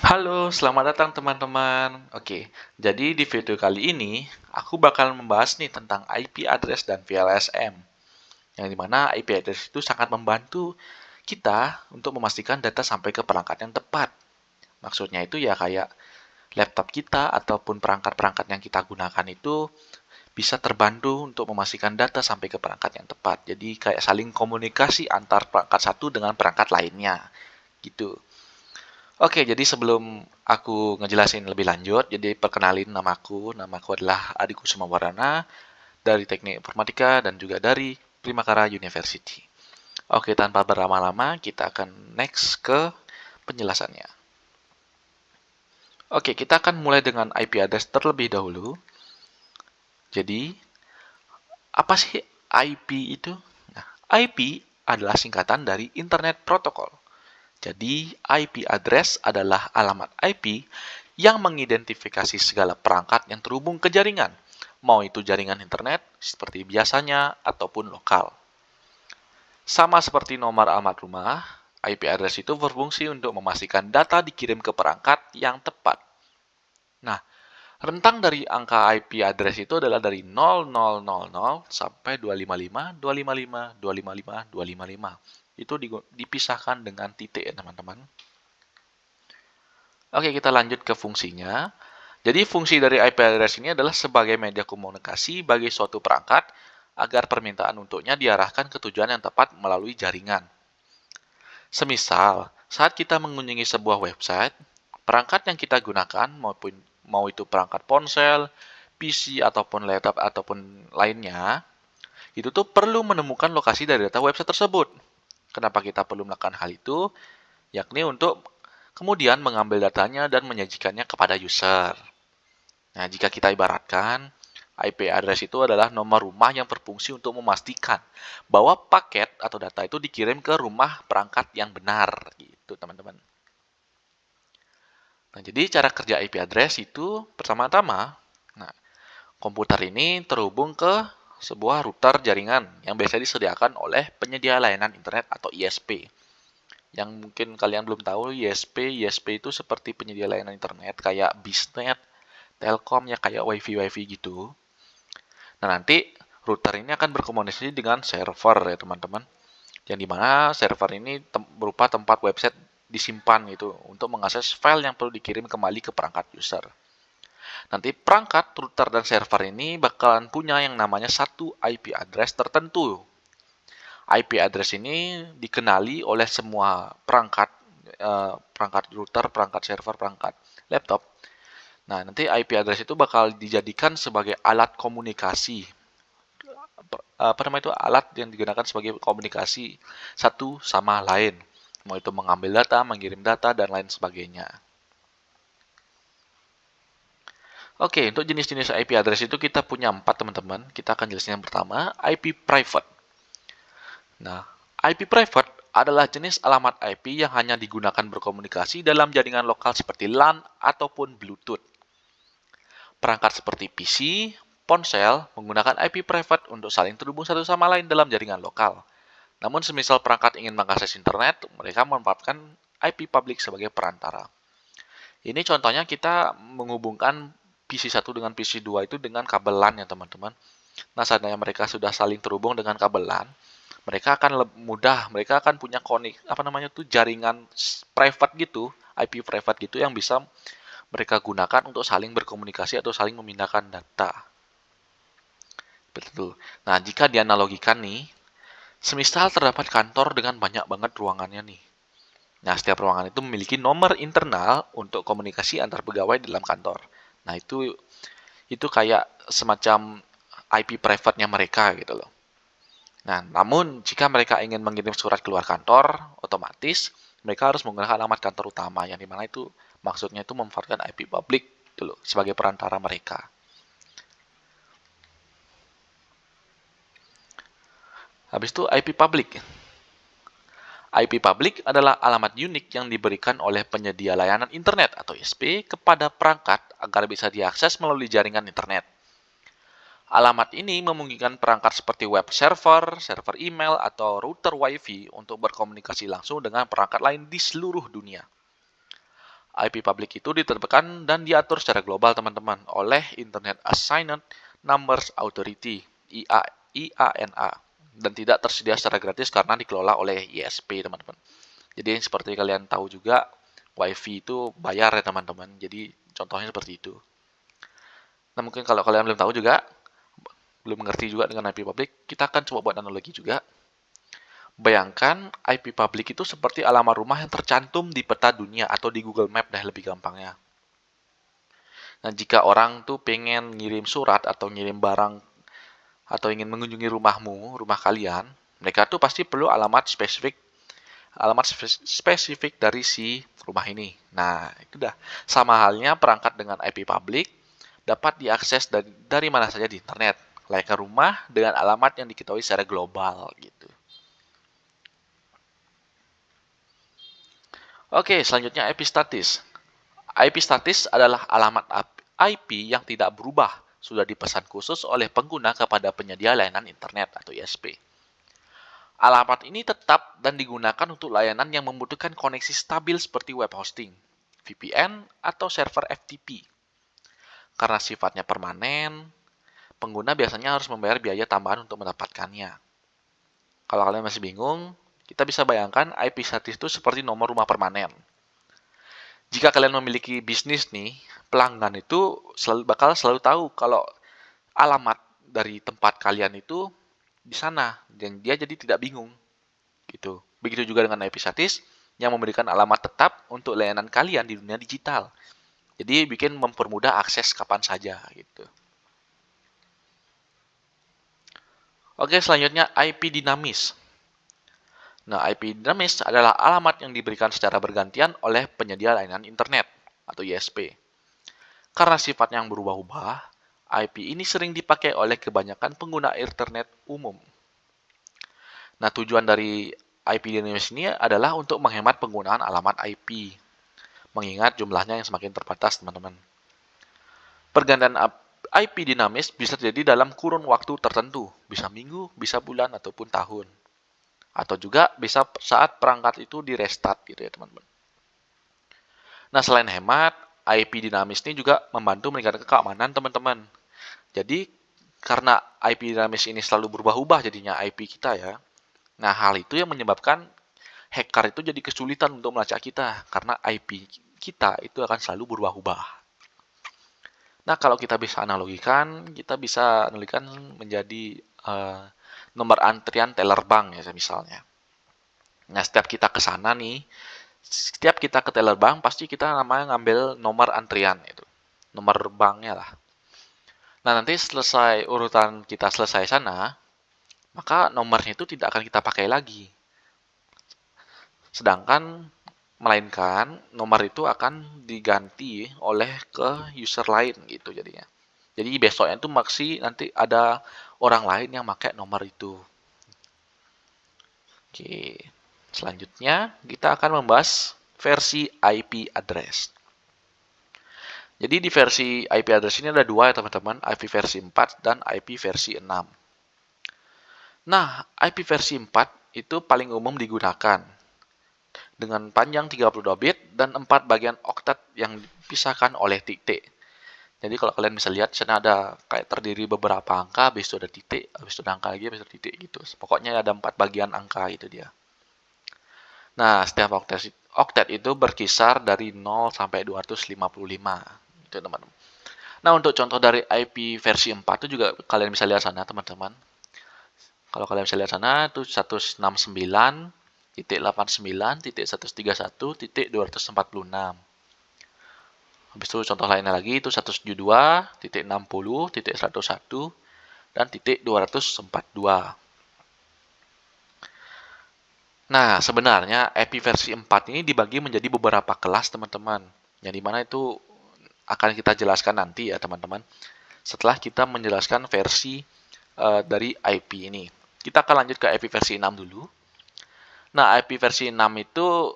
Halo, selamat datang teman-teman. Oke, jadi di video kali ini aku bakal membahas nih tentang IP address dan VLSM. Yang dimana IP address itu sangat membantu kita untuk memastikan data sampai ke perangkat yang tepat. Maksudnya itu ya kayak laptop kita ataupun perangkat-perangkat yang kita gunakan itu bisa terbantu untuk memastikan data sampai ke perangkat yang tepat. Jadi kayak saling komunikasi antar perangkat satu dengan perangkat lainnya. Gitu. Oke, jadi sebelum aku ngejelasin lebih lanjut, jadi perkenalin namaku. Namaku adalah Adhiku Sumawardana dari Teknik Informatika dan juga dari Primakara University. Oke, tanpa berlama-lama, kita akan next ke penjelasannya. Oke, kita akan mulai dengan IP address terlebih dahulu. Jadi, apa sih IP itu? Nah, IP adalah singkatan dari Internet Protocol. Jadi, IP address adalah alamat IP yang mengidentifikasi segala perangkat yang terhubung ke jaringan, mau itu jaringan internet seperti biasanya ataupun lokal. Sama seperti nomor alamat rumah, IP address itu berfungsi untuk memastikan data dikirim ke perangkat yang tepat. Nah, rentang dari angka IP address itu adalah dari 0000 sampai 255, 255, 255, 255. Itu dipisahkan dengan titik ya teman-teman. Oke, kita lanjut ke fungsinya. Jadi fungsi dari IP address ini adalah sebagai media komunikasi bagi suatu perangkat agar permintaan untuknya diarahkan ke tujuan yang tepat melalui jaringan. Semisal, saat kita mengunjungi sebuah website, perangkat yang kita gunakan maupun mau itu perangkat ponsel, PC ataupun laptop ataupun lainnya, itu tuh perlu menemukan lokasi dari data website tersebut. Kenapa kita perlu melakukan hal itu? Yakni untuk kemudian mengambil datanya dan menyajikannya kepada user. Nah, jika kita ibaratkan, IP address itu adalah nomor rumah yang berfungsi untuk memastikan bahwa paket atau data itu dikirim ke rumah perangkat yang benar, gitu teman-teman. Nah, jadi cara kerja IP address itu pertama-tama, nah, komputer ini terhubung ke sebuah router jaringan yang biasa disediakan oleh penyedia layanan internet atau ISP. Yang mungkin kalian belum tahu, ISP itu seperti penyedia layanan internet kayak Bisnet, Telkom ya kayak WiFi gitu. Nah, nanti router ini akan berkomunikasi dengan server ya teman-teman. Yang dimana server ini berupa tempat website disimpan gitu untuk mengakses file yang perlu dikirim kembali ke perangkat user. Nanti perangkat, router, dan server ini bakalan punya yang namanya satu IP address tertentu. IP address ini dikenali oleh semua perangkat, perangkat router, perangkat server, perangkat laptop. Nah, nanti IP address itu bakal dijadikan sebagai alat komunikasi, apa namanya itu, alat yang digunakan sebagai komunikasi satu sama lain, mau itu mengambil data, mengirim data, dan lain sebagainya. Oke, untuk jenis-jenis IP address itu kita punya 4 teman-teman. Kita akan jelasin yang pertama, IP private. Nah, IP private adalah jenis alamat IP yang hanya digunakan berkomunikasi dalam jaringan lokal seperti LAN ataupun Bluetooth. Perangkat seperti PC, ponsel menggunakan IP private untuk saling terhubung satu sama lain dalam jaringan lokal. Namun semisal perangkat ingin mengakses internet, mereka memanfaatkan IP public sebagai perantara. Ini contohnya kita menghubungkan PC1 dengan PC2 itu dengan kabel LAN ya teman-teman. Nah, seandainya mereka sudah saling terhubung dengan kabel LAN, mereka akan mudah, mereka akan punya jaringan private gitu, IP private gitu yang bisa mereka gunakan untuk saling berkomunikasi atau saling memindahkan data. Betul. Nah, jika dianalogikan nih, semisal terdapat kantor dengan banyak banget ruangannya nih. Nah, setiap ruangan itu memiliki nomor internal untuk komunikasi antar pegawai dalam kantor. Nah, itu kayak semacam IP private-nya mereka gitu loh. Nah, namun jika mereka ingin mengirim surat keluar kantor, otomatis mereka harus menggunakan alamat kantor utama yang dimana itu maksudnya itu memanfaatkan IP public dulu sebagai perantara mereka. Habis itu IP public. IP public adalah alamat unik yang diberikan oleh penyedia layanan internet atau ISP kepada perangkat agar bisa diakses melalui jaringan internet. Alamat ini memungkinkan perangkat seperti web server, server email, atau router WiFi untuk berkomunikasi langsung dengan perangkat lain di seluruh dunia. IP public itu diterbitkan dan diatur secara global, teman-teman, oleh Internet Assigned Numbers Authority (IANA) dan tidak tersedia secara gratis karena dikelola oleh ISP, teman-teman. Jadi seperti kalian tahu juga, WiFi itu bayar ya, teman-teman. Jadi contohnya seperti itu. Nah, mungkin kalau kalian belum tahu juga, belum mengerti juga dengan IP public, kita akan coba buat analogi juga. Bayangkan IP public itu seperti alamat rumah yang tercantum di peta dunia atau di Google Map dah lebih gampangnya. Nah, jika orang tuh pengen ngirim surat atau ngirim barang atau ingin mengunjungi rumahmu, rumah kalian, mereka tuh pasti perlu alamat spesifik dari si rumah ini. Nah, itu dah. Sama halnya perangkat dengan IP public dapat diakses dari mana saja di internet, layaknya rumah dengan alamat yang diketahui secara global gitu. Oke, selanjutnya IP statis. IP statis adalah alamat IP yang tidak berubah, sudah dipesan khusus oleh pengguna kepada penyedia layanan internet atau ISP. Alamat ini tetap dan digunakan untuk layanan yang membutuhkan koneksi stabil seperti web hosting, VPN, atau server FTP. Karena sifatnya permanen, pengguna biasanya harus membayar biaya tambahan untuk mendapatkannya. Kalau kalian masih bingung, kita bisa bayangkan IP statis itu seperti nomor rumah permanen. Jika kalian memiliki bisnis nih, pelanggan itu bakal selalu tahu kalau alamat dari tempat kalian itu di sana, dan dia jadi tidak bingung. Gitu. Begitu juga dengan IP statis yang memberikan alamat tetap untuk layanan kalian di dunia digital. Jadi bikin mempermudah akses kapan saja gitu. Oke, selanjutnya IP dinamis. Nah, IP dinamis adalah alamat yang diberikan secara bergantian oleh penyedia layanan internet atau ISP. Karena sifatnya yang berubah-ubah, IP ini sering dipakai oleh kebanyakan pengguna internet umum. Nah, tujuan dari IP dinamis ini adalah untuk menghemat penggunaan alamat IP, mengingat jumlahnya yang semakin terbatas, teman-teman. Pergantian IP dinamis bisa terjadi dalam kurun waktu tertentu, bisa minggu, bisa bulan, ataupun tahun. Atau juga bisa saat perangkat itu di restart gitu ya, teman-teman. Nah, selain hemat, IP dinamis ini juga membantu meningkatkan keamanan, teman-teman. Jadi, karena IP dinamis ini selalu berubah-ubah jadinya IP kita ya. Nah, hal itu yang menyebabkan hacker itu jadi kesulitan untuk melacak kita karena IP kita itu akan selalu berubah-ubah. Nah, kalau kita bisa analogikan, kita bisa analogikan menjadi nomor antrian teller bank ya misalnya. Nah, setiap kita ke sana nih, setiap kita ke teller bank pasti kita namanya ngambil nomor antrian itu. Nomor banknya lah. Nah, nanti selesai urutan kita selesai sana, maka nomornya itu tidak akan kita pakai lagi. Sedangkan melainkan nomor itu akan diganti oleh ke user lain gitu jadinya. Jadi besoknya itu masih nanti ada orang lain yang pakai nomor itu. Oke. Selanjutnya kita akan membahas versi IP address. Jadi di versi IP address ini ada dua ya teman-teman, IP versi 4 dan IP versi 6. Nah, IP versi 4 itu paling umum digunakan dengan panjang 32 bit dan 4 bagian oktet yang dipisahkan oleh titik. Jadi kalau kalian bisa lihat, di sana ada kayak terdiri beberapa angka, habis itu ada titik, habis itu ada angka lagi, habis itu ada titik gitu. Pokoknya ada 4 bagian angka itu dia. Nah, setiap oktet itu berkisar dari 0 sampai 255. Itu teman-teman. Nah, untuk contoh dari IP versi 4 itu juga kalian bisa lihat sana, teman-teman. Kalau kalian bisa lihat sana, itu 169.89.131.246. Habis itu contoh lainnya lagi, itu 172.60.101 dan .242. Nah, sebenarnya IP versi 4 ini dibagi menjadi beberapa kelas, teman-teman. Yang dimana itu akan kita jelaskan nanti ya, teman-teman. Setelah kita menjelaskan versi dari IP ini. Kita akan lanjut ke IP versi 6 dulu. Nah, IP versi 6 itu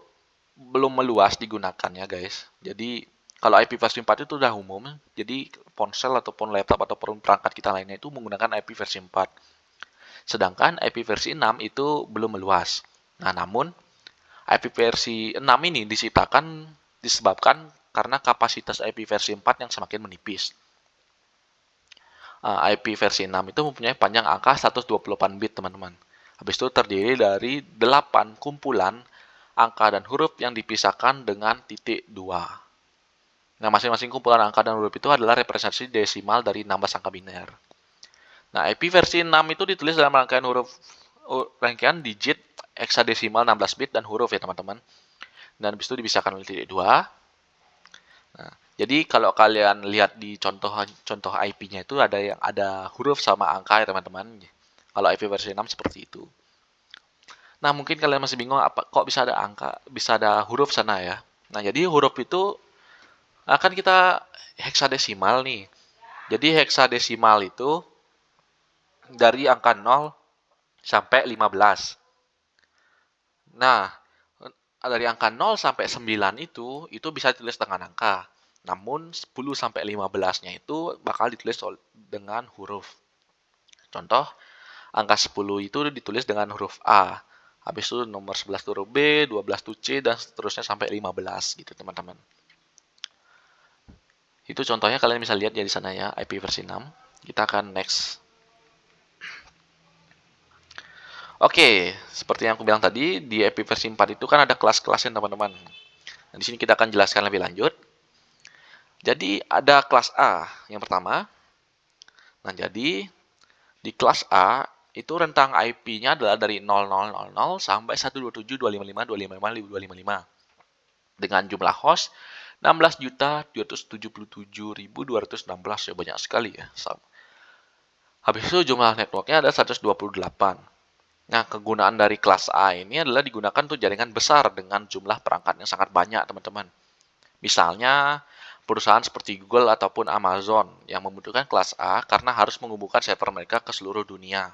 belum meluas digunakan ya, guys. Jadi, kalau IP versi 4 itu udah umum. Jadi, ponsel ataupun laptop ataupun perangkat kita lainnya itu menggunakan IP versi 4. Sedangkan IP versi 6 itu belum meluas. Nah, namun IP versi 6 ini disebabkan karena kapasitas IP versi 4 yang semakin menipis. IP versi 6 itu mempunyai panjang angka 128 bit, teman-teman. Habis itu terdiri dari 8 kumpulan angka dan huruf yang dipisahkan dengan titik 2. Nah, masing-masing kumpulan angka dan huruf itu adalah representasi desimal dari 16 angka biner. Nah, IP versi 6 itu ditulis dalam rangkaian digit heksadesimal 16 bit dan huruf ya, teman-teman. Dan habis itu dipisahkan oleh titik 2. Nah, jadi kalau kalian lihat di contoh IP-nya itu ada huruf sama angka ya, teman-teman. Kalau IP versi 6 seperti itu. Nah, mungkin kalian masih bingung kok bisa ada angka, bisa ada huruf sana ya. Nah, jadi huruf itu akan kita heksadesimal nih. Jadi heksadesimal itu dari angka 0 sampai 15. Nah, dari angka 0 sampai 9 itu bisa ditulis dengan angka. Namun 10 sampai 15-nya itu bakal ditulis dengan huruf. Contoh, angka 10 itu ditulis dengan huruf A. Habis itu nomor 11 huruf B, 12 itu C, dan seterusnya sampai 15 gitu, teman-teman. Itu contohnya kalian bisa lihat ya di sana ya, IP versi 6. Kita akan next. Oke, seperti yang aku bilang tadi, di IP versi 4 itu kan ada kelas-kelasnya, teman-teman. Nah, di sini kita akan jelaskan lebih lanjut. Jadi ada kelas A yang pertama. Nah, jadi di kelas A itu rentang IP-nya adalah dari 0000 sampai 127.255.255.255 dengan jumlah host 16.277.216 ya, banyak sekali ya. Habis itu jumlah networknya ada 128. Nah, kegunaan dari kelas A ini adalah digunakan untuk jaringan besar dengan jumlah perangkat yang sangat banyak, teman-teman. Misalnya, perusahaan seperti Google ataupun Amazon yang membutuhkan kelas A karena harus menghubungkan server mereka ke seluruh dunia.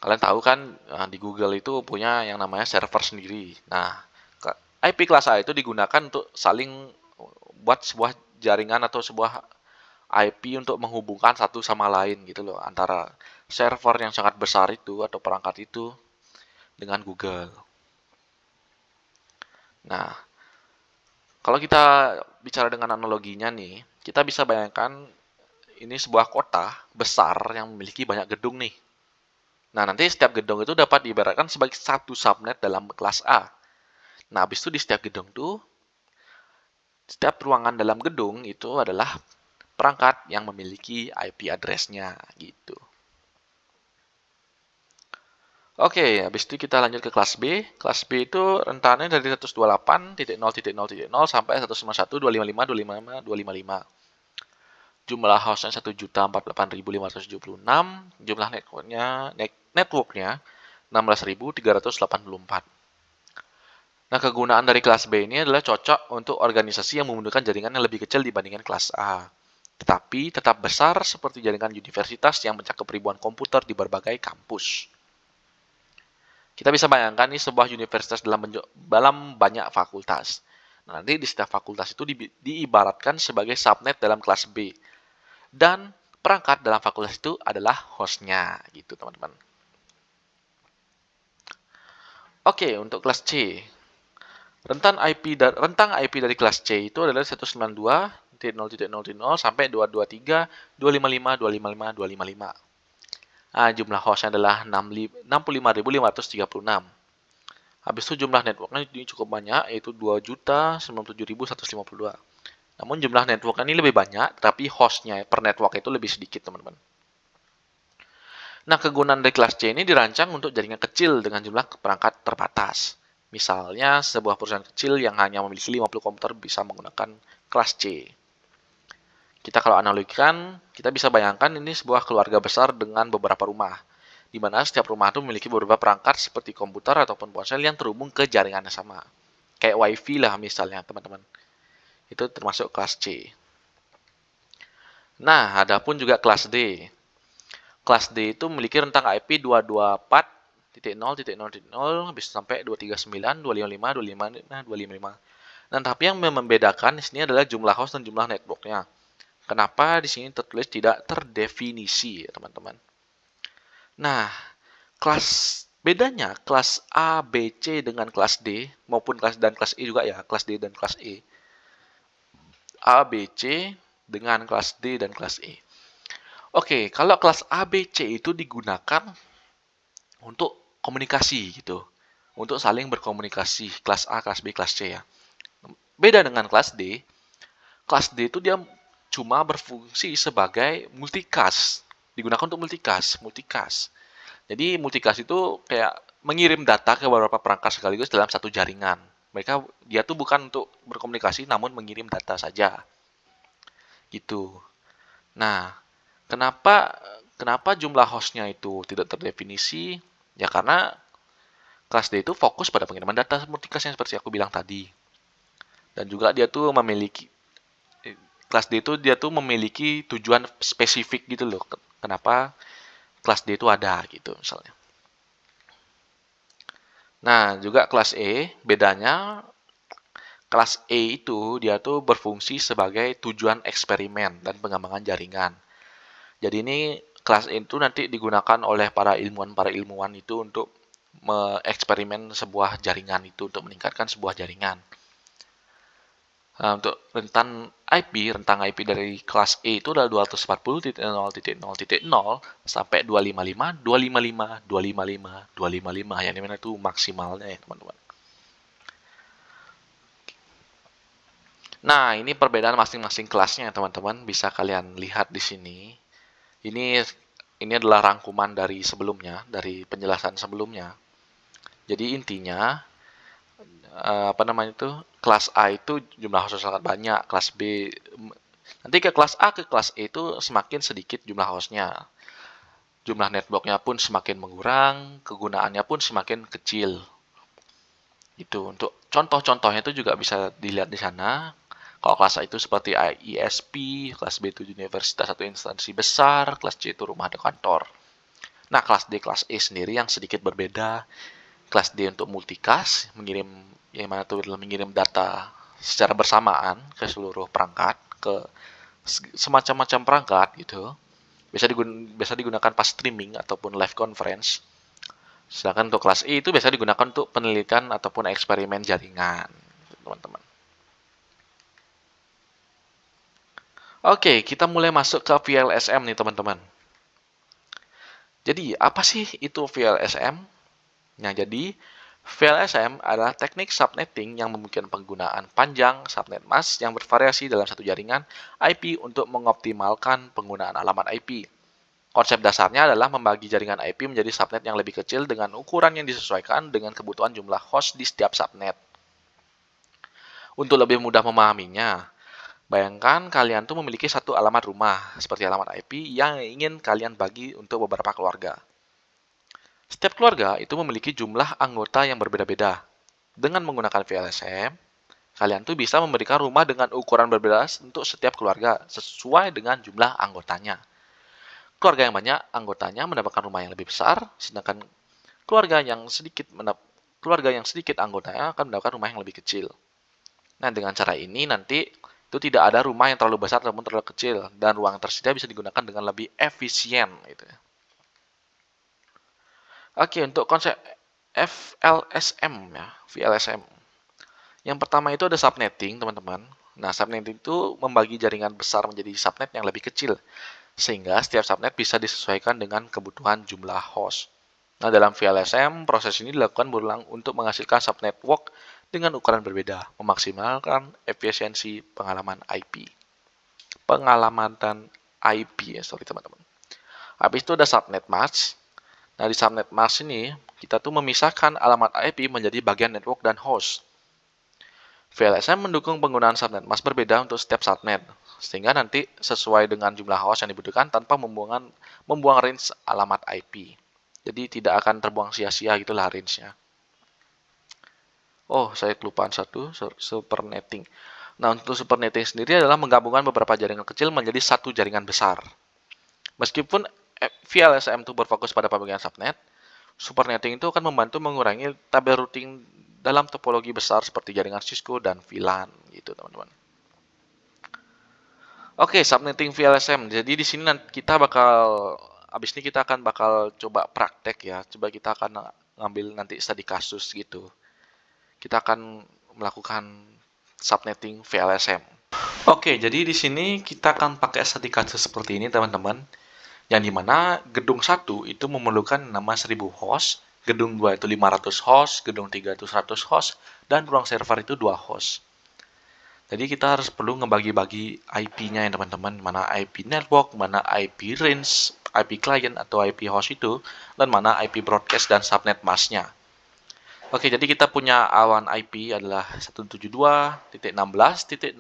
Kalian tahu kan, di Google itu punya yang namanya server sendiri. Nah, IP kelas A itu digunakan untuk saling buat sebuah jaringan atau sebuah IP untuk menghubungkan satu sama lain gitu loh, antara server yang sangat besar itu atau perangkat itu dengan Google. Nah, kalau kita bicara dengan analoginya nih, kita bisa bayangkan ini sebuah kota besar yang memiliki banyak gedung nih. Nah, nanti setiap gedung itu dapat diibaratkan sebagai satu subnet dalam kelas A. Nah, habis itu di setiap gedung tuh, setiap ruangan dalam gedung itu adalah perangkat yang memiliki IP address-nya gitu. Oke, habis itu kita lanjut ke kelas B. Kelas B itu rentannya dari 128.0.0.0 sampai 191.255.255.255. Jumlah hostnya 1.048.576. Jumlah networknya 16.384. Nah, kegunaan dari kelas B ini adalah cocok untuk organisasi yang membutuhkan jaringan yang lebih kecil dibandingkan kelas A. Tetapi tetap besar seperti jaringan universitas yang mencakup ribuan komputer di berbagai kampus. Kita bisa bayangkan nih sebuah universitas dalam banyak fakultas. Nah, nanti di setiap fakultas itu diibaratkan sebagai subnet dalam kelas B. Dan perangkat dalam fakultas itu adalah hostnya gitu, teman-teman. Oke, untuk kelas C. Rentang IP dari kelas C itu adalah 192.0.0.0 sampai 223.255.255.255. Nah, jumlah hostnya adalah 65.536. Habis itu jumlah networknya ini cukup banyak, yaitu 2.097.152. Namun jumlah networknya ini lebih banyak, tapi hostnya per network itu lebih sedikit, teman-teman. Nah, kegunaan dari kelas C ini dirancang untuk jaringan kecil dengan jumlah perangkat terbatas. Misalnya, sebuah perusahaan kecil yang hanya memiliki 50 komputer bisa menggunakan kelas C. Kita kalau analogikan, kita bisa bayangkan ini sebuah keluarga besar dengan beberapa rumah, di mana setiap rumah itu memiliki beberapa perangkat seperti komputer ataupun ponsel yang terhubung ke jaringan yang sama. Kayak WiFi lah misalnya, teman-teman. Itu termasuk kelas C. Nah, ada pun juga kelas D. Kelas D itu memiliki rentang IP 224.0.0.0 bisa sampai 239.255.255. Nah, tapi yang membedakan di sini adalah jumlah host dan jumlah networknya. Kenapa di sini tertulis tidak terdefinisi, ya, teman-teman? Nah, kelas B Bedanya kelas A, B, C dengan kelas D maupun kelas E juga ya, kelas D dan kelas E. A, B, C dengan kelas D dan kelas E. Oke, kalau kelas A, B, C itu digunakan untuk komunikasi gitu. Untuk saling berkomunikasi, kelas A, kelas B, kelas C ya. Beda dengan kelas D itu dia cuma berfungsi sebagai multicast. Digunakan untuk multicast. Jadi multicast itu kayak mengirim data ke beberapa perangkat sekaligus dalam satu jaringan. Dia tuh bukan untuk berkomunikasi namun mengirim data saja. Gitu. Nah, kenapa kenapa jumlah hostnya itu tidak terdefinisi? Ya karena kelas D itu fokus pada pengiriman data multicast yang seperti aku bilang tadi. Dan juga dia tuh memiliki kelas D itu dia tuh memiliki tujuan spesifik gitu loh. Kenapa kelas D itu ada gitu misalnya. Nah, juga kelas E, bedanya kelas E itu dia tuh berfungsi sebagai tujuan eksperimen dan pengembangan jaringan. Jadi ini kelas E itu nanti digunakan oleh para ilmuwan itu untuk mengeksperimen sebuah jaringan itu untuk meningkatkan sebuah jaringan. Nah, untuk rentang IP dari kelas E itu adalah 240.0.0.0 sampai 255, 255, 255, 255. Yang dimana itu maksimalnya ya teman-teman. Nah, ini perbedaan masing-masing kelasnya teman-teman. Bisa kalian lihat di sini. Ini ini adalah rangkuman dari sebelumnya, dari penjelasan sebelumnya. Jadi intinya apa namanya itu kelas A itu jumlah hostnya sangat banyak, kelas B nanti ke kelas A ke kelas E itu semakin sedikit jumlah hostnya, jumlah networknya pun semakin mengurang, kegunaannya pun semakin kecil. Itu untuk contoh-contohnya itu juga bisa dilihat di sana. Kalau kelas A itu seperti ISP, kelas B itu universitas atau instansi besar, kelas C itu rumah atau kantor. Nah, kelas D, kelas E sendiri yang sedikit berbeda. Kelas D untuk multicast, yang mana itu adalah mengirim data secara bersamaan ke seluruh perangkat, ke semacam-macam perangkat gitu. Biasa digunakan pas streaming ataupun live conference. Sedangkan untuk kelas E itu biasa digunakan untuk penelitian ataupun eksperimen jaringan, teman-teman. Oke, kita mulai masuk ke VLSM nih, teman-teman. Jadi, apa sih itu VLSM? Nah, jadi VLSM adalah teknik subnetting yang memungkinkan penggunaan panjang subnet mask yang bervariasi dalam satu jaringan IP untuk mengoptimalkan penggunaan alamat IP. Konsep dasarnya adalah membagi jaringan IP menjadi subnet yang lebih kecil dengan ukuran yang disesuaikan dengan kebutuhan jumlah host di setiap subnet. Untuk lebih mudah memahaminya, bayangkan kalian tuh memiliki satu alamat rumah, seperti alamat IP yang ingin kalian bagi untuk beberapa keluarga. Setiap keluarga itu memiliki jumlah anggota yang berbeda-beda. Dengan menggunakan VLSM, kalian tuh bisa memberikan rumah dengan ukuran berbeda untuk setiap keluarga sesuai dengan jumlah anggotanya. Keluarga yang banyak anggotanya mendapatkan rumah yang lebih besar, sedangkan keluarga yang sedikit anggotanya akan mendapatkan rumah yang lebih kecil. Nah, dengan cara ini nanti itu tidak ada rumah yang terlalu besar ataupun terlalu kecil dan ruang yang tersedia bisa digunakan dengan lebih efisien gitu ya. Oke, untuk konsep FLSM ya, VLSM. Yang pertama itu ada subnetting, teman-teman. Nah, subnetting itu membagi jaringan besar menjadi subnet yang lebih kecil, sehingga setiap subnet bisa disesuaikan dengan kebutuhan jumlah host. Nah, dalam VLSM, proses ini dilakukan berulang untuk menghasilkan subnetwork dengan ukuran berbeda, memaksimalkan efisiensi pengalaman IP. Teman-teman. Habis itu ada subnet mask. Nah, di subnet mask ini, kita tuh memisahkan alamat IP menjadi bagian network dan host. VLSM mendukung penggunaan subnet mask berbeda untuk setiap subnet, sehingga nanti sesuai dengan jumlah host yang dibutuhkan tanpa membuang range alamat IP. Jadi tidak akan terbuang sia-sia gitulah range-nya. Oh, saya kelupaan satu, supernetting. Nah, untuk supernetting sendiri adalah menggabungkan beberapa jaringan kecil menjadi satu jaringan besar. Meskipun VLSM itu berfokus pada pembagian subnet, supernetting itu akan membantu mengurangi tabel routing dalam topologi besar seperti jaringan Cisco dan VLAN gitu, teman-teman. Oke, subnetting VLSM. Jadi di sini nanti kita bakal abis ini kita akan bakal coba praktek ya. Coba kita akan ngambil nanti studi kasus gitu. Kita akan melakukan subnetting VLSM. Oke, jadi di sini kita akan pakai studi kasus seperti ini teman-teman. Yang dimana gedung 1 itu memerlukan nama 1000 host, gedung 2 itu 500 host, gedung 3 itu 100 host, dan ruang server itu 2 host. Jadi kita harus perlu ngebagi-bagi IP-nya ya teman-teman, mana IP network, mana IP range, IP client atau IP host itu, dan mana IP broadcast dan subnet mask-nya. Oke, jadi kita punya awan IP adalah 172.16.0.0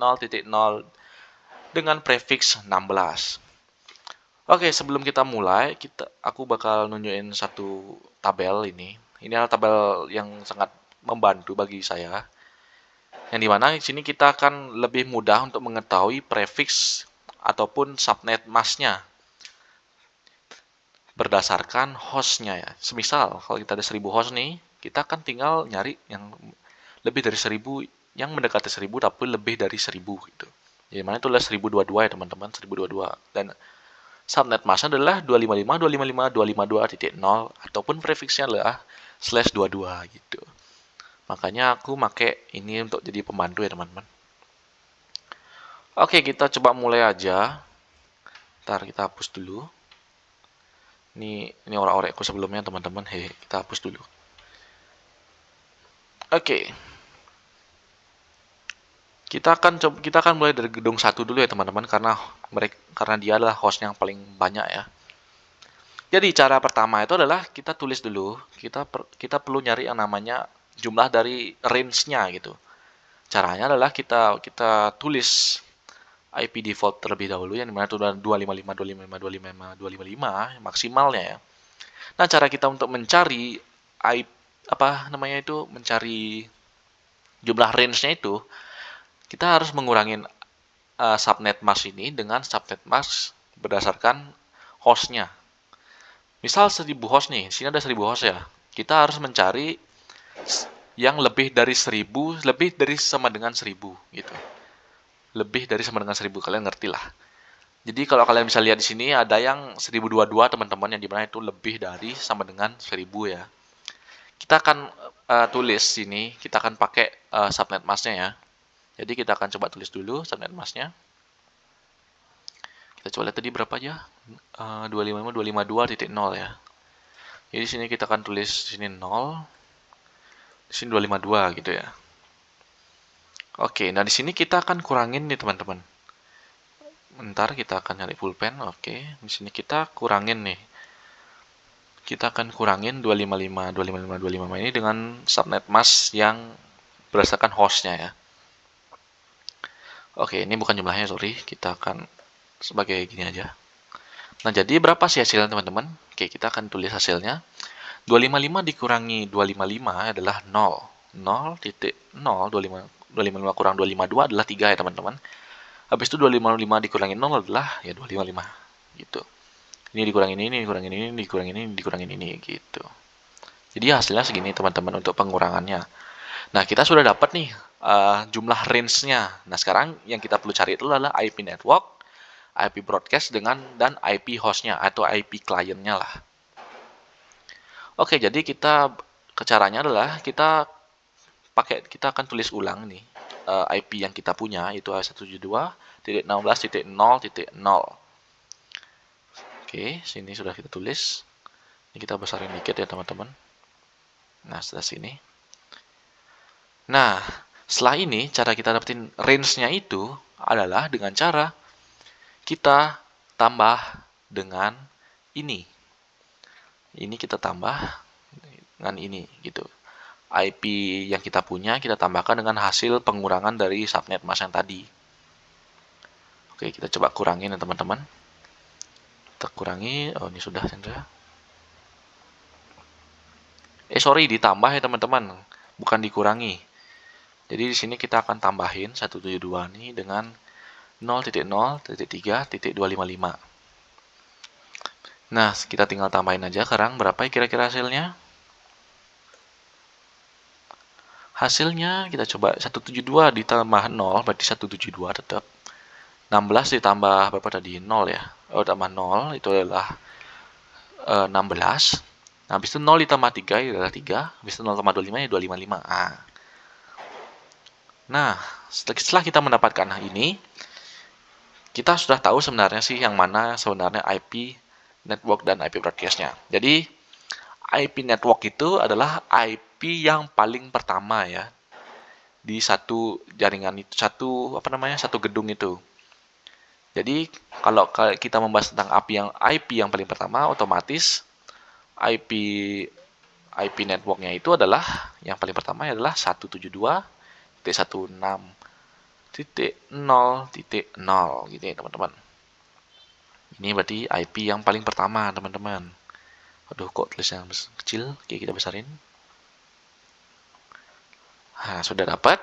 dengan prefix 16. Oke, sebelum kita mulai, aku bakal nunjukin satu tabel ini. Ini adalah tabel yang sangat membantu bagi saya. Yang dimana di sini kita akan lebih mudah untuk mengetahui prefix ataupun subnet mask-nya berdasarkan hostnya ya. Semisal kalau kita ada 1000 host nih, kita akan tinggal nyari yang lebih dari 1000, yang mendekati 1000 tapi lebih dari 1000 gitu. Jadi mana itu adalah 1022 ya teman-teman, 1022. Dan subnet mask adalah 255.255.252.0 ataupun prefixnya adalah /22 gitu. Makanya aku pakai ini untuk jadi pembantu ya teman-teman. Oke, kita coba mulai aja. Ntar kita hapus dulu. Ini orang-orekku sebelumnya teman-teman. Kita hapus dulu. Oke. Kita akan mulai dari gedung 1 dulu ya teman-teman, karena dia adalah host yang paling banyak ya. Jadi cara pertama itu adalah kita tulis dulu. Kita perlu nyari yang namanya jumlah dari range-nya gitu. Caranya adalah kita tulis IP default terlebih dahulu yang dimana itu 255.255.255.255 maksimalnya ya. Nah, cara kita untuk mencari mencari jumlah range-nya itu, kita harus mengurangin subnet mask ini dengan subnet mask berdasarkan host-nya. Misal 1000 host nih, sini ada 1000 host ya. Kita harus mencari yang lebih dari 1000, lebih dari sama dengan 1000 gitu. Lebih dari sama dengan 1000, kalian ngerti lah. Jadi kalau kalian bisa lihat di sini ada yang 1022 teman-teman, yang dimana itu lebih dari sama dengan 1000 ya. Kita akan tulis sini, kita akan pakai subnet mask-nya ya. Jadi kita akan coba tulis dulu subnet mask-nya. Kita coba lihat tadi berapa aja? 255.252.0 ya. Jadi di sini kita akan tulis di sini 0. Di sini 252 gitu ya. Oke, nah di sini kita akan kurangin nih teman-teman. Bentar, kita akan nyari pulpen. Oke, di sini kita kurangin nih. Kita akan kurangin 255 ini dengan subnet mask yang berdasarkan hostnya ya. Oke, ini bukan jumlahnya, sorry. Kita akan sebagai gini aja. Nah, jadi berapa sih hasilnya teman-teman? Oke, kita akan tulis hasilnya. 255 dikurangi 255 adalah 0. 0.0, 255 kurang 252 adalah 3 ya teman-teman. Habis itu 255 dikurangi 0 adalah ya 255 gitu. Ini dikurangin ini, dikurangin ini, dikurangin ini, dikurangin ini gitu. Jadi hasilnya segini teman-teman untuk pengurangannya. Nah, kita sudah dapat nih jumlah range-nya. Nah, sekarang yang kita perlu cari itu adalah IP network, IP broadcast dan IP host-nya atau IP client-nya lah. Oke, jadi caranya adalah kita akan tulis ulang nih IP yang kita punya, yaitu 172.16.0.0. Oke, sini sudah kita tulis. Ini kita besarin dikit ya teman-teman. Nah, setelah sini. Nah, setelah ini cara kita dapetin range-nya itu adalah dengan cara kita tambah dengan ini. Ini kita tambah dengan ini gitu. IP yang kita punya kita tambahkan dengan hasil pengurangan dari subnet mask yang tadi. Oke, kita coba kurangin ya teman-teman. Kita kurangi. Oh, ini sudah Chandra. Sorry, ditambah ya teman-teman, bukan dikurangi. Jadi di sini kita akan tambahin 172 ini dengan 0.0.3.255. Nah, kita tinggal tambahin aja sekarang berapa kira-kira hasilnya. Hasilnya kita coba 172 ditambah 0 berarti 172 tetap. 16 ditambah berapa tadi? 0 ya. Oh, tambah 0 itu adalah 16. Nah, habis itu 0 ditambah 3 ya adalah 3, habis itu 0,25 ya 255. Nah, setelah kita mendapatkan ini, kita sudah tahu sebenarnya sih yang mana sebenarnya IP network dan IP broadcast-nya. Jadi, IP network itu adalah IP yang paling pertama ya di satu jaringan itu, satu gedung itu. Jadi, kalau kita membahas tentang IP yang paling pertama, otomatis IP IP networknya itu adalah yang paling pertama adalah 172.16.0.0 gitu ya teman-teman. Ini berarti IP yang paling pertama teman-teman. Aduh kok tulisnya kecil, oke kita besarin. Nah sudah dapat,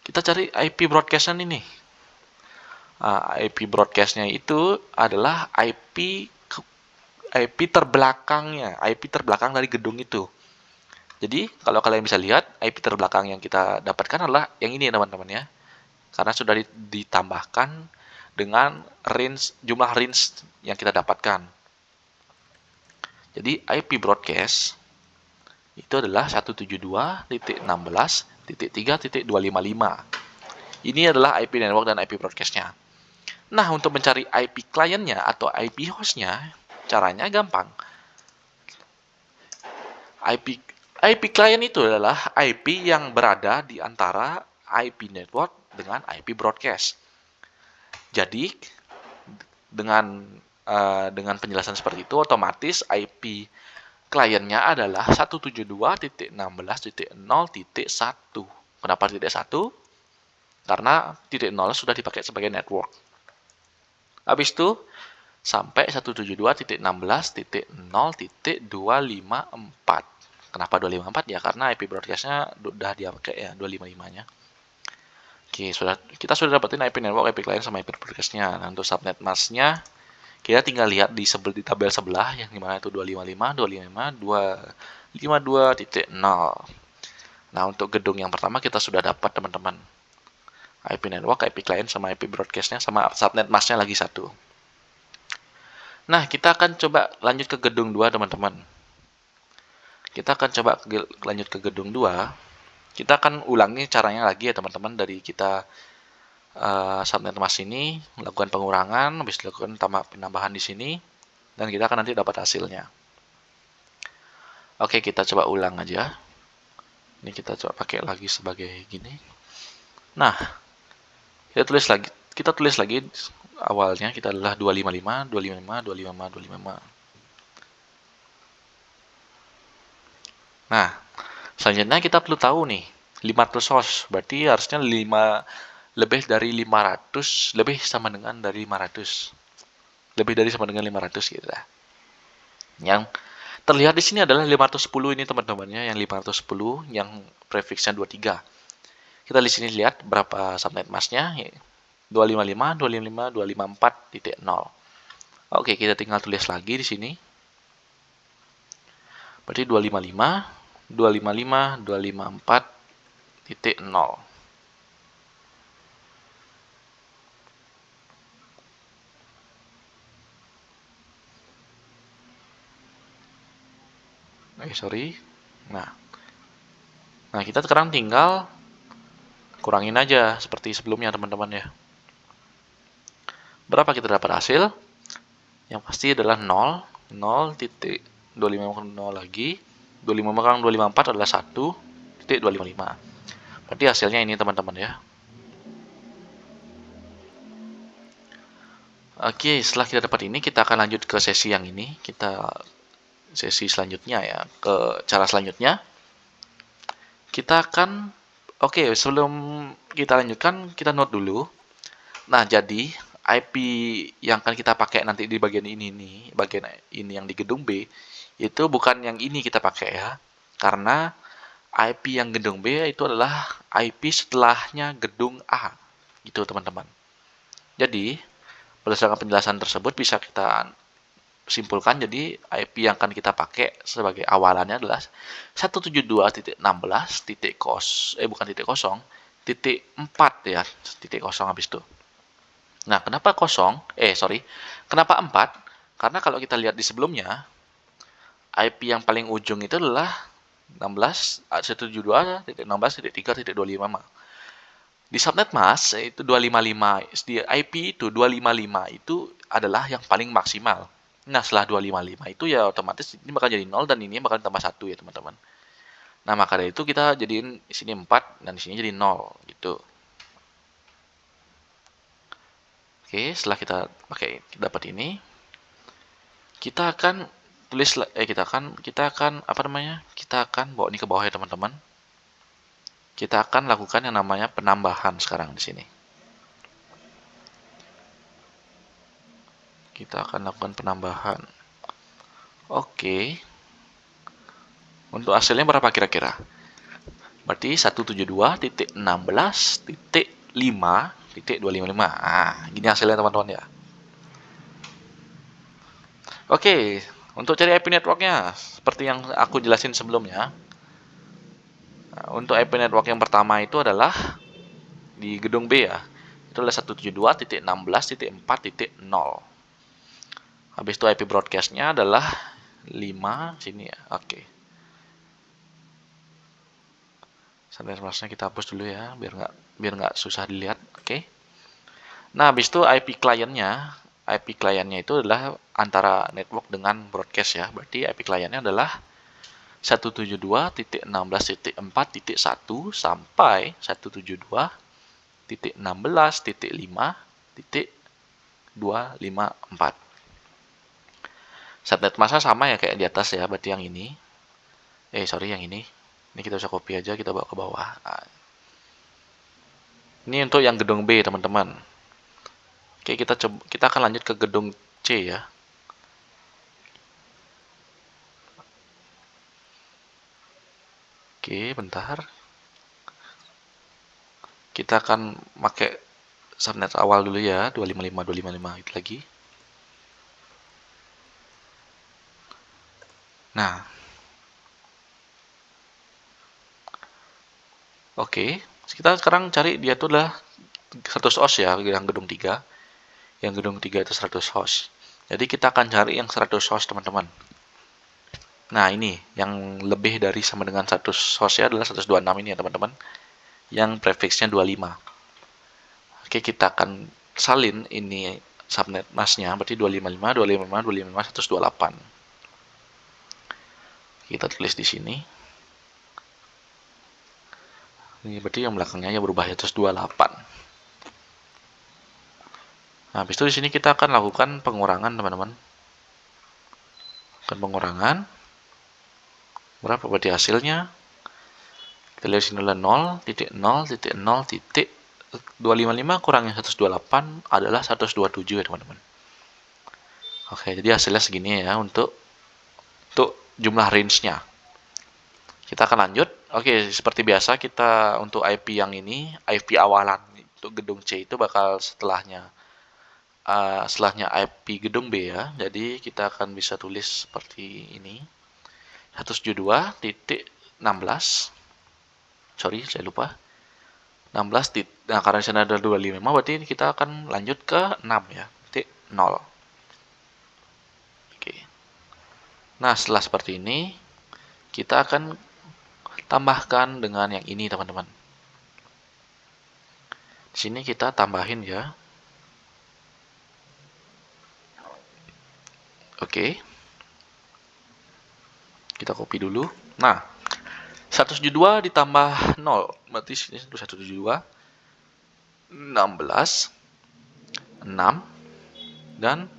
kita cari IP broadcast-nya ini. IP broadcast-nya itu adalah IP terbelakangnya, IP terbelakang dari gedung itu. Jadi, kalau kalian bisa lihat, IP terbelakang yang kita dapatkan adalah yang ini teman-teman ya. Karena sudah ditambahkan dengan jumlah range yang kita dapatkan. Jadi, IP broadcast itu adalah 172.16.3.255. Ini adalah IP network dan IP broadcast-nya. Nah, untuk mencari IP kliennya atau IP host-nya, caranya gampang. IP client itu adalah IP yang berada di antara IP network dengan IP broadcast. Jadi, dengan penjelasan seperti itu, otomatis IP kliennya adalah 172.16.0.1. Kenapa titik 1? Karena titik 0 sudah dipakai sebagai network. Habis itu, sampai 172.16.0.254. Kenapa 254? Ya karena IP broadcast-nya udah dia pakai ya 255-nya. Oke, kita sudah dapetin IP network, IP client sama IP broadcast-nya. Nah, untuk subnet mask-nya kita tinggal lihat di tabel sebelah yang dimana itu 255, 252.0. Nah, untuk gedung yang pertama kita sudah dapat teman-teman. IP network, IP client sama IP broadcast-nya sama subnet mask-nya lagi satu. Nah, kita akan coba lanjut ke gedung 2 teman-teman. Kita akan coba lanjut ke gedung 2. Kita akan ulangi caranya lagi ya teman-teman, dari kita subnet mask ini melakukan pengurangan, habis dilakukan penambahan di sini, dan kita akan nanti dapat hasilnya. Oke, kita coba ulang aja. Ini kita coba pakai lagi sebagai gini. Nah, kita tulis lagi awalnya kita adalah 255, 255, 255, 255. Nah, selanjutnya kita perlu tahu nih, 500 host, berarti harusnya lebih dari 500, lebih sama dengan dari 500. Lebih dari sama dengan 500 gitu lah. Yang terlihat di sini adalah 510 ini teman-temannya, yang 510 yang prefixnya 23. Kita di sini lihat berapa subnet masknya, 255, 255, 254.0. Oke, kita tinggal tulis lagi di sini. Berarti 255, 255, 254.0. Sorry. Nah, kita sekarang tinggal kurangin aja seperti sebelumnya teman-teman ya. Berapa kita dapat hasil? Yang pasti adalah 0, 0.255 lagi, 25 kurang 254 adalah 1.255. Berarti hasilnya ini teman-teman ya. Oke, setelah kita dapat ini, kita akan lanjut ke sesi yang ini. Sesi selanjutnya ya, ke cara selanjutnya. Kita akan, sebelum kita lanjutkan, kita note dulu. Nah, jadi IP yang akan kita pakai nanti di bagian ini nih, bagian ini yang di gedung B, itu bukan yang ini kita pakai ya. Karena IP yang gedung B itu adalah IP setelahnya gedung A. Gitu teman-teman. Jadi, berdasarkan penjelasan tersebut bisa kita simpulkan, jadi IP yang akan kita pakai sebagai awalannya adalah 172.16.4 ya, titik kosong habis itu. Nah, kenapa 4? Karena kalau kita lihat di sebelumnya, IP yang paling ujung itu adalah 172.16.3.25. Di subnet mask itu 255, di IP itu 255 itu adalah yang paling maksimal. Nah, setelah 255 itu ya otomatis ini bakal jadi 0 dan ini bakal tambah 1 ya, teman-teman. Nah, maka dari itu kita jadiin di sini 4 dan di sini jadi 0 gitu. Oke, setelah kita pakai dapat ini, kita akan tulis kita akan apa namanya? Kita akan bawa ini ke bawah ya, teman-teman. Kita akan lakukan yang namanya penambahan sekarang di sini. Kita akan lakukan penambahan. Oke. Untuk hasilnya berapa kira-kira? Berarti 172.16.5.255. Nah, gini hasilnya teman-teman ya. Oke, untuk cari IP networknya, seperti yang aku jelasin sebelumnya. Nah, untuk IP network yang pertama itu adalah di gedung B ya. Itu adalah 172.16.4.0. Habis itu IP broadcastnya adalah 5 sini ya. Oke. Sampai masnya kita hapus dulu ya, biar nggak susah dilihat. Oke. Nah, habis itu IP kliennya itu adalah antara network dengan broadcast ya. Berarti IP kliennya adalah 172.16.4.1 sampai 172.16.5.254. Subnet masa sama ya kayak di atas ya, berarti yang ini. Sorry, yang ini. Ini kita bisa copy aja, kita bawa ke bawah. Nah, ini untuk yang gedung B, teman-teman. Oke, kita akan lanjut ke gedung C ya. Oke, bentar. Kita akan pakai subnet awal dulu ya, 255 itu lagi. Nah, oke. Kita sekarang cari dia itu adalah 100 host ya, yang gedung 3. Yang gedung 3 itu 100 host. Jadi kita akan cari yang 100 host, teman-teman. Nah, ini yang lebih dari sama dengan 100 host ya adalah 126 ini ya, teman-teman. Yang prefixnya 25. Oke, kita akan salin ini subnet masknya, berarti 255, 255, 255, 128. Kita tulis di sini. Ini berarti yang belakangnya ya berubah ya, 128. Nah, habis itu di sini kita akan lakukan pengurangan, teman-teman. Pengurangan. Berapa berarti hasilnya? Kita lihat sini adalah 0.0.0.255 kurangnya 128 adalah 127 ya, teman-teman. Oke, jadi hasilnya segini ya untuk jumlah range-nya. Kita akan lanjut. Oke, seperti biasa kita untuk IP yang ini, IP awalan untuk gedung C itu bakal setelahnya IP gedung B ya. Jadi kita akan bisa tulis seperti ini. 172.16. Sorry, saya lupa. 16 nah karena di sana ada 25 berarti kita akan lanjut ke 6 ya. Titik 0. Oke. Nah, setelah seperti ini kita akan tambahkan dengan yang ini, teman-teman. Di sini kita tambahin ya. Oke. Kita copy dulu. Nah, 172 ditambah 0 berarti sini 172 16 6 dan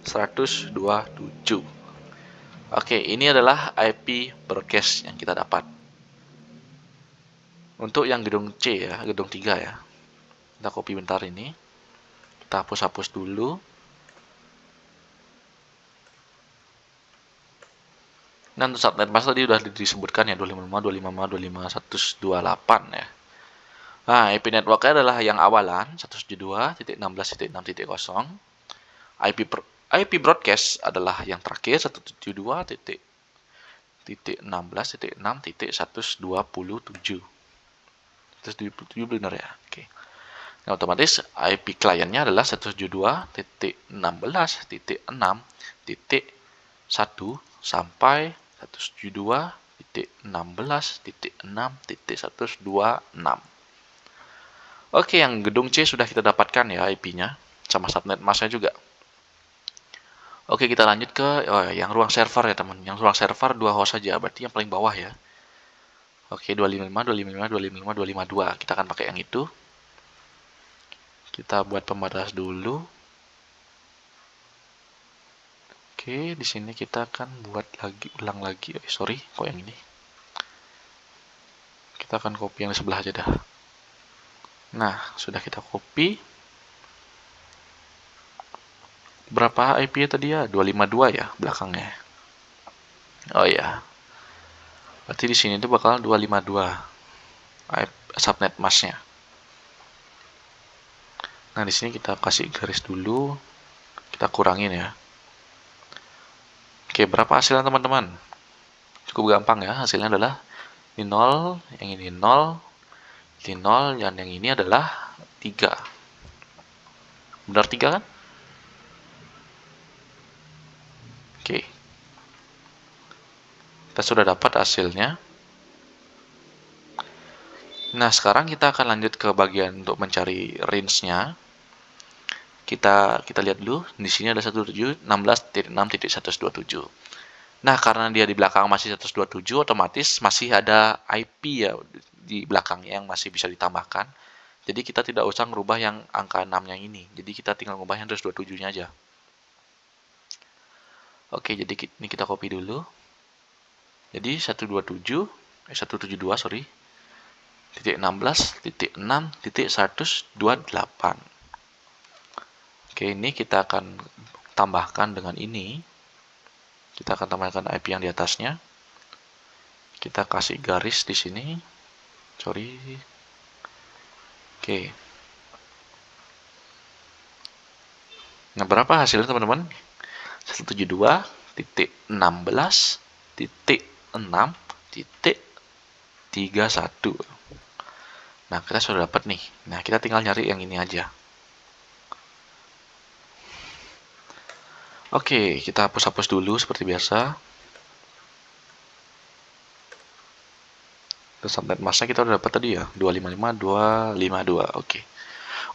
127. Oke, ini adalah IP broadcast yang kita dapat. Untuk yang gedung C ya, gedung 3 ya. Kita copy bentar ini. Kita hapus-hapus dulu. Nah, untuk subnet mask tadi sudah disebutkan ya 255, 255, 255, 128 ya. Nah, IP networknya adalah yang awalan 172.16.6.0. IP broadcast adalah yang terakhir 172.16.6.127. 127 benar ya. Oke. Nah, otomatis IP kliennya adalah 172.16.6.127. sampai 172.16.6.126. Oke, yang gedung C sudah kita dapatkan ya IP-nya, sama subnet masknya juga. Oke, kita lanjut ke yang ruang server ya teman. Yang ruang server 2 host saja, berarti yang paling bawah ya. Oke, 255, 255, 255, 252. Kita akan pakai yang itu. Kita buat pembatas dulu. Oke, di sini kita akan buat lagi, ulang lagi. Sorry, kok yang ini? Kita akan copy yang di sebelah aja dah. Nah, sudah kita copy. Berapa IP-nya tadi ya? 252 ya belakangnya. Oh ya. Berarti di sini tuh bakal 252 subnet masknya. Nah, di sini kita kasih garis dulu. Kita kurangin ya. Oke, berapa hasilnya teman-teman? Cukup gampang ya. Hasilnya adalah ini 0, yang ini 0, ini 0, dan yang ini adalah 3. Benar 3 kan? Oke. Kita sudah dapat hasilnya. Nah, sekarang kita akan lanjut ke bagian untuk mencari range-nya. Kita lihat dulu. Di sini ada 172.16.6.127. Nah, karena dia di belakang masih 127, otomatis masih ada IP ya di belakangnya yang masih bisa ditambahkan. Jadi kita tidak usah merubah yang angka 6 yang ini. Jadi kita tinggal mengubah yang 127-nya aja. Oke, jadi ini kita copy dulu. Jadi 172, sorry. Titik 16, titik 6, titik 128. Oke, ini kita akan tambahkan dengan ini. Kita akan tambahkan IP yang di atasnya. Kita kasih garis di sini. Sorry. Oke. Nah, berapa hasilnya teman-teman? 172.16.6.31. Nah, kita sudah dapat nih. Nah, kita tinggal nyari yang ini aja. Oke, kita hapus-hapus dulu seperti biasa. Terus subnet masknya kita udah dapat tadi ya, 255.252. Oke.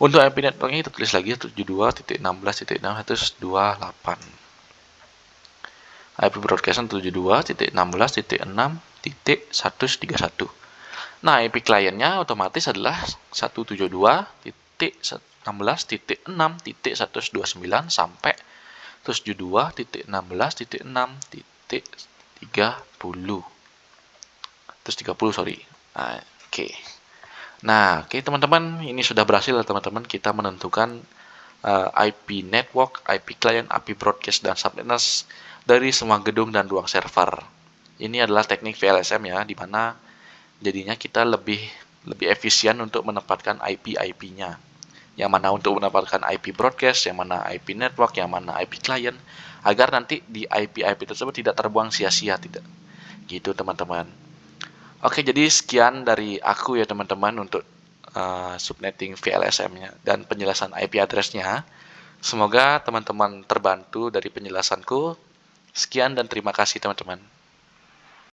Untuk IP networknya kita tulis lagi 72.16.6.128. IP broadcast 72.16.6.131. Nah, IP kliennya otomatis adalah 172.16.6.129 sampai 172.16.6.30. Terus 30, sorry. Oke. Nah, oke teman-teman, ini sudah berhasil teman-teman kita menentukan IP network, IP client, IP broadcast, dan subnet mask dari semua gedung dan ruang server. Ini adalah teknik VLSM ya, di mana jadinya kita lebih efisien untuk menempatkan IP-nya. Yang mana untuk menempatkan IP broadcast, yang mana IP network, yang mana IP client, agar nanti di IP-IP tersebut tidak terbuang sia-sia, tidak. Gitu teman-teman. Oke, jadi sekian dari aku ya teman-teman untuk subnetting VLSM-nya dan penjelasan IP address-nya. Semoga teman-teman terbantu dari penjelasanku. Sekian dan terima kasih teman-teman.